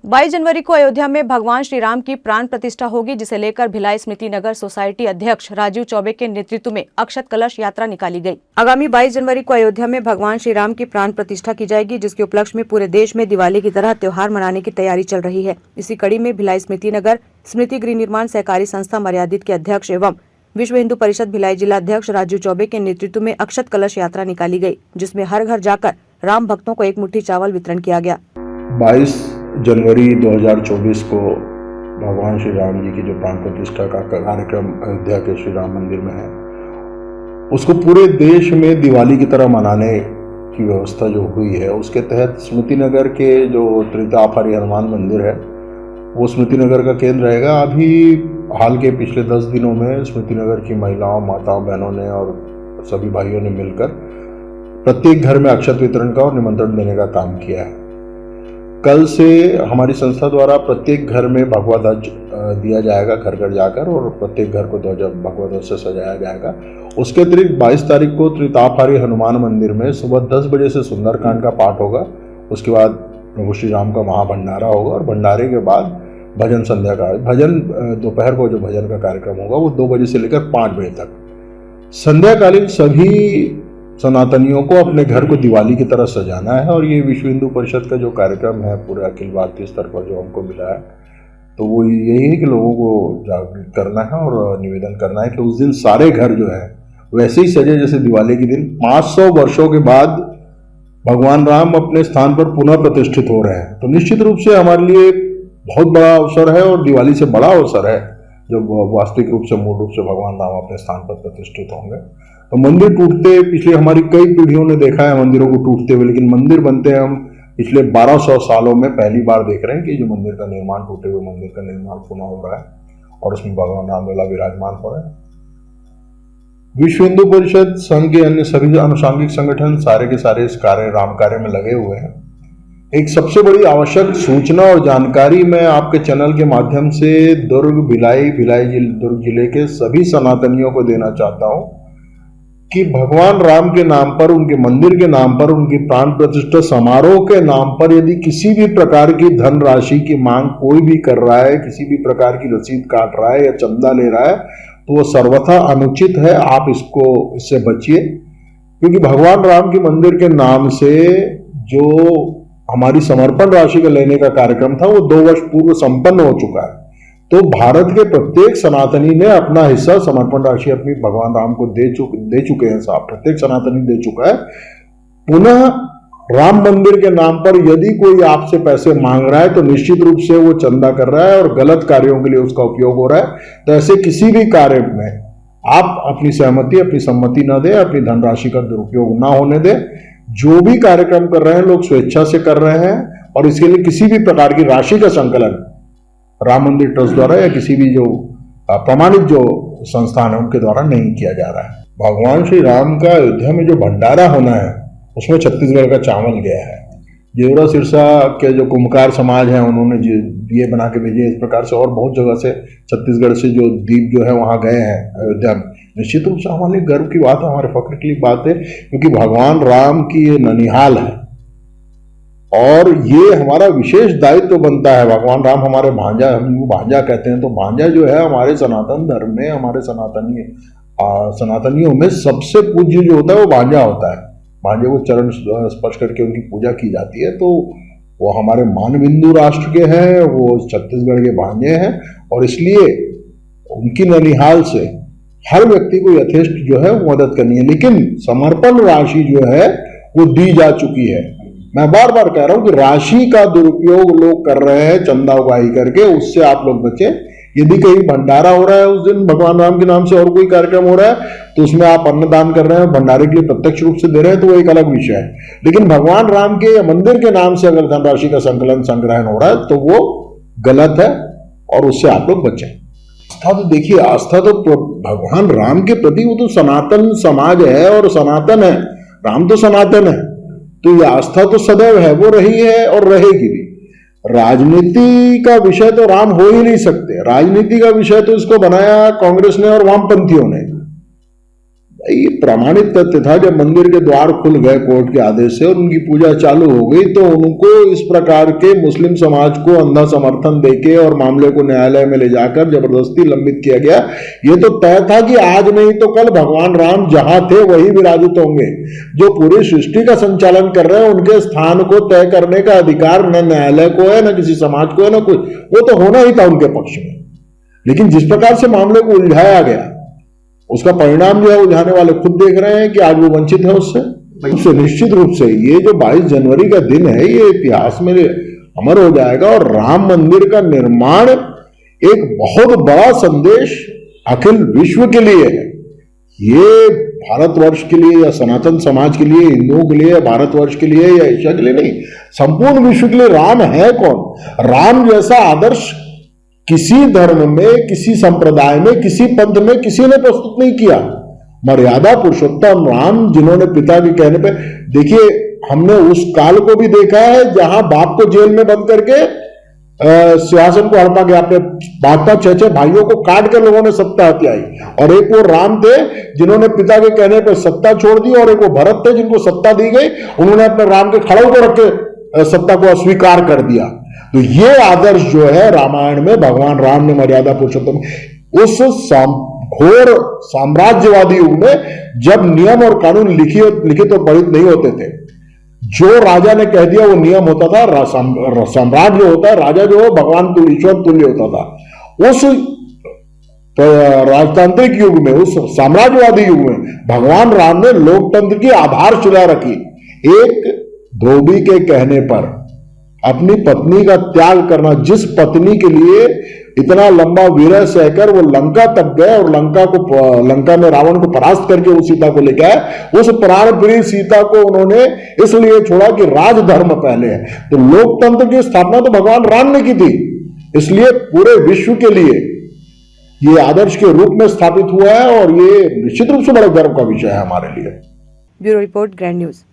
22 जनवरी को अयोध्या में भगवान श्री राम की प्राण प्रतिष्ठा होगी, जिसे लेकर भिलाई स्मृति नगर सोसाइटी अध्यक्ष राजीव चौबे के नेतृत्व में अक्षत कलश यात्रा निकाली गई। आगामी 22 जनवरी को अयोध्या में भगवान श्री राम की प्राण प्रतिष्ठा की जाएगी, जिसके उपलक्ष्य में पूरे देश में दिवाली की तरह त्योहार मनाने की तैयारी चल रही है। इसी कड़ी में भिलाई स्मृति नगर स्मृति गृह निर्माण सहकारी संस्था मर्यादित के अध्यक्ष एवं विश्व हिंदू परिषद भिलाई जिला अध्यक्ष राजीव चौबे के नेतृत्व में अक्षत कलश यात्रा निकाली गई, जिसमें हर घर जाकर राम भक्तों को एक मुट्ठी चावल वितरण किया गया। 22 जनवरी 2024 को भगवान श्री राम जी की जो प्राण प्रतिष्ठा का कार्यक्रम अयोध्या के श्री राम मंदिर में है, उसको पूरे देश में दिवाली की तरह मनाने की व्यवस्था जो हुई है, उसके तहत स्मृति नगर के जो त्रितापहारी हनुमान मंदिर है, वो स्मृति नगर का केंद्र रहेगा। अभी हाल के पिछले 10 दिनों में स्मृति नगर की महिलाओं, माताओं, बहनों ने और सभी भाइयों ने मिलकर प्रत्येक घर में अक्षत वितरण का और निमंत्रण देने का काम किया है। कल से हमारी संस्था द्वारा प्रत्येक घर में भगवा ध्वज दिया जाएगा, घर घर जाकर, और प्रत्येक घर को भगवा ध्वज से सजाया जाएगा। उसके अतिरिक्त 22 तारीख को त्रितापहारी हनुमान मंदिर में सुबह 10 बजे से सुंदरकांड का पाठ होगा। उसके बाद प्रभु श्री राम का महाभंडारा होगा और भंडारे के बाद भजन संध्या का भजन, दोपहर को जो भजन का कार्यक्रम होगा वो 2 बजे से लेकर 5 बजे तक। संध्याकालीन सभी सनातनियों को अपने घर को दिवाली की तरह सजाना है, और ये विश्व हिंदू परिषद का जो कार्यक्रम है पूरे अखिल भारतीय स्तर पर जो हमको मिला है, तो वो यही है कि लोगों को जागरूक करना है और निवेदन करना है कि उस दिन सारे घर जो है वैसे ही सजे जैसे दिवाली के दिन। 500 वर्षों के बाद भगवान राम अपने स्थान पर पुनः प्रतिष्ठित हो रहे हैं, तो निश्चित रूप से हमारे लिए बहुत बड़ा अवसर है और दिवाली से बड़ा अवसर है जब वास्तविक रूप से मूल रूप से भगवान राम अपने स्थान पर प्रतिष्ठित होंगे। तो मंदिर टूटते पिछले हमारी कई पीढ़ियों ने देखा है मंदिरों को टूटते हुए, लेकिन मंदिर बनते हम पिछले 1200 सालों में पहली बार देख रहे हैं कि जो मंदिर का निर्माण, टूटे हुए मंदिर का निर्माण पुनः हो रहा है और उसमें भगवान रामलला विराजमान हो रहे हैं। विश्व हिंदू परिषद, संघ के अन्य सभी अनुषांगिक संगठन सारे के सारे इस राम कार्य में लगे हुए हैं। एक सबसे बड़ी आवश्यक सूचना और जानकारी मैं आपके चैनल के माध्यम से भिलाई दुर्ग जिले के सभी सनातनियों को देना चाहता हूं कि भगवान राम के नाम पर, उनके मंदिर के नाम पर, उनकी प्राण प्रतिष्ठा समारोह के नाम पर यदि किसी भी प्रकार की धनराशि की मांग कोई भी कर रहा है, किसी भी प्रकार की रसीद काट रहा है या चंदा ले रहा है, तो वो सर्वथा अनुचित है। आप इससे बचिए, क्योंकि भगवान राम के मंदिर के नाम से जो हमारी समर्पण राशि का लेने का कार्यक्रम था वो 2 वर्ष पूर्व संपन्न हो चुका है। तो भारत के प्रत्येक सनातनी ने अपना हिस्सा समर्पण राशि अपनी भगवान राम को दे चुके हैं साहब, प्रत्येक सनातनी दे चुका है। पुनः राम मंदिर के नाम पर यदि कोई आपसे पैसे मांग रहा है तो निश्चित रूप से वो चंदा कर रहा है और गलत कार्यों के लिए उसका उपयोग हो रहा है। तो ऐसे किसी भी कार्य में आप अपनी सहमति, अपनी सम्मति न दें, अपनी धनराशि का दुरुपयोग ना होने दें। जो भी कार्यक्रम कर रहे हैं लोग स्वेच्छा से कर रहे हैं, और इसके लिए किसी भी प्रकार की राशि का संकलन राम मंदिर ट्रस्ट द्वारा या किसी भी जो प्रमाणित जो संस्थान है उनके द्वारा नहीं किया जा रहा है। भगवान श्री राम का अयोध्या में जो भंडारा होना है उसमें छत्तीसगढ़ का चावल गया है। जेवरा सिरसा के जो कुम्भकार समाज है उन्होंने दिए बना के भेजे, इस प्रकार से और बहुत जगह से छत्तीसगढ़ से जो दीप जो है वहां गए हैं अयोध्या में। निश्चित रूप से हमारे लिए गर्व की बात है, हमारे फख्र की बात है, क्योंकि भगवान राम की ये ननिहाल है और ये हमारा विशेष दायित्व बनता है। भगवान राम हमारे भांजा, हम भांजा कहते हैं, तो भांजा जो है हमारे सनातन धर्म में, हमारे सनातनियों में सबसे पूज्य जो होता है वो भांजा होता है। भांजे को चरण स्पर्श करके उनकी पूजा की जाती है। तो वो हमारे मानबिंदु राष्ट्र के हैं, वो छत्तीसगढ़ के भांजे हैं, और इसलिए उनकी ननिहाल से हर व्यक्ति को यथेष्ट जो है वो मदद करनी है। लेकिन समर्पण राशि जो है वो दी जा चुकी है। मैं बार बार कह रहा हूं कि राशि का दुरुपयोग लोग कर रहे हैं चंदा उगाही करके, उससे आप लोग बचें। यदि कहीं भंडारा हो रहा है उस दिन भगवान राम के नाम से और कोई कार्यक्रम हो रहा है तो उसमें आप अन्नदान कर रहे हैं, भंडारे के लिए प्रत्यक्ष रूप से दे रहे हैं, तो वो एक अलग विषय है। लेकिन भगवान राम के मंदिर के नाम से अगर धनराशि का संग्रहण हो रहा है तो वो गलत है और उससे आप लोग बचें। आस्था तो देखिए, आस्था तो भगवान राम के प्रति वो तो सनातन समाज है और सनातन है, राम तो सनातन है, तो ये आस्था तो सदैव है, वो रही है और रहेगी भी। राजनीति का विषय तो राम हो ही नहीं सकते। राजनीति का विषय तो इसको बनाया कांग्रेस ने और वामपंथियों ने। ये प्रमाणित तथ्य था। जब मंदिर के द्वार खुल गए कोर्ट के आदेश से और उनकी पूजा चालू हो गई, तो उनको इस प्रकार के मुस्लिम समाज को अंधा समर्थन देके और मामले को न्यायालय में ले जाकर जबरदस्ती लंबित किया गया। ये तो तय था कि आज नहीं तो कल भगवान राम जहां थे वही विराजित होंगे। जो पूरी सृष्टि का संचालन कर रहे हैं, उनके स्थान को तय करने का अधिकार न न्यायालय को है, न किसी समाज को है, न कुछ। वो तो होना ही था उनके पक्ष में। लेकिन जिस प्रकार से मामले को उलझाया गया, उसका परिणाम जो है उलझाने वाले खुद देख रहे हैं कि आज वो वंचित है उससे। निश्चित रूप से ये जो 22 जनवरी का दिन है, ये इतिहास में अमर हो जाएगा। और राम मंदिर का निर्माण एक बहुत बड़ा संदेश अखिल विश्व के लिए है। ये भारतवर्ष के लिए या सनातन समाज के लिए, हिंदुओं के लिए, भारतवर्ष के लिए या एशिया के लिए नहीं, संपूर्ण विश्व के लिए राम है कौन? राम जैसा आदर्श किसी धर्म में, किसी संप्रदाय में, किसी पंथ में किसी ने प्रस्तुत नहीं किया। मर्यादा पुरुषोत्तम राम, जिन्होंने पिता के कहने पे, देखिए हमने उस काल को भी देखा है जहां बाप को जेल में बंद करके सिंहासन को हड़पा गया, अपने 5-6 भाइयों को काट कर लोगों ने सत्ता हथियाई। और एक वो राम थे जिन्होंने पिता के कहने पर सत्ता छोड़ दी, और एक वो भरत थे जिनको सत्ता दी गई, उन्होंने अपने राम के खड़ों को रख के सत्ता को अस्वीकार कर दिया। तो ये आदर्श जो है रामायण में भगवान राम ने मर्यादा पुरुषोत्तम, उस घोर साम्राज्यवादी युग में जब नियम और कानून लिखित और पढ़ित नहीं होते थे, जो राजा ने कह दिया वो नियम होता था। सम्राट जो होता है, राजा जो है भगवान तुल्य, ईश्वर तुल्य होता था। उस राजतांत्रिक युग में, उस साम्राज्यवादी युग में भगवान राम ने लोकतंत्र की आधारशिला रखी। एक धोबी के कहने पर अपनी पत्नी का त्याग करना, जिस पत्नी के लिए इतना लंबा विरह सहकर वो लंका तक गए और लंका में रावण को परास्त करके उस सीता को लेके आए, उस प्राण प्रिय सीता को उन्होंने इसलिए छोड़ा कि राजधर्म पहले है। तो लोकतंत्र की स्थापना तो भगवान राम ने की थी, इसलिए पूरे विश्व के लिए ये आदर्श के रूप में स्थापित हुआ है। और ये निश्चित रूप से बड़े गर्व का विषय है हमारे लिए। Bureau report, grand news.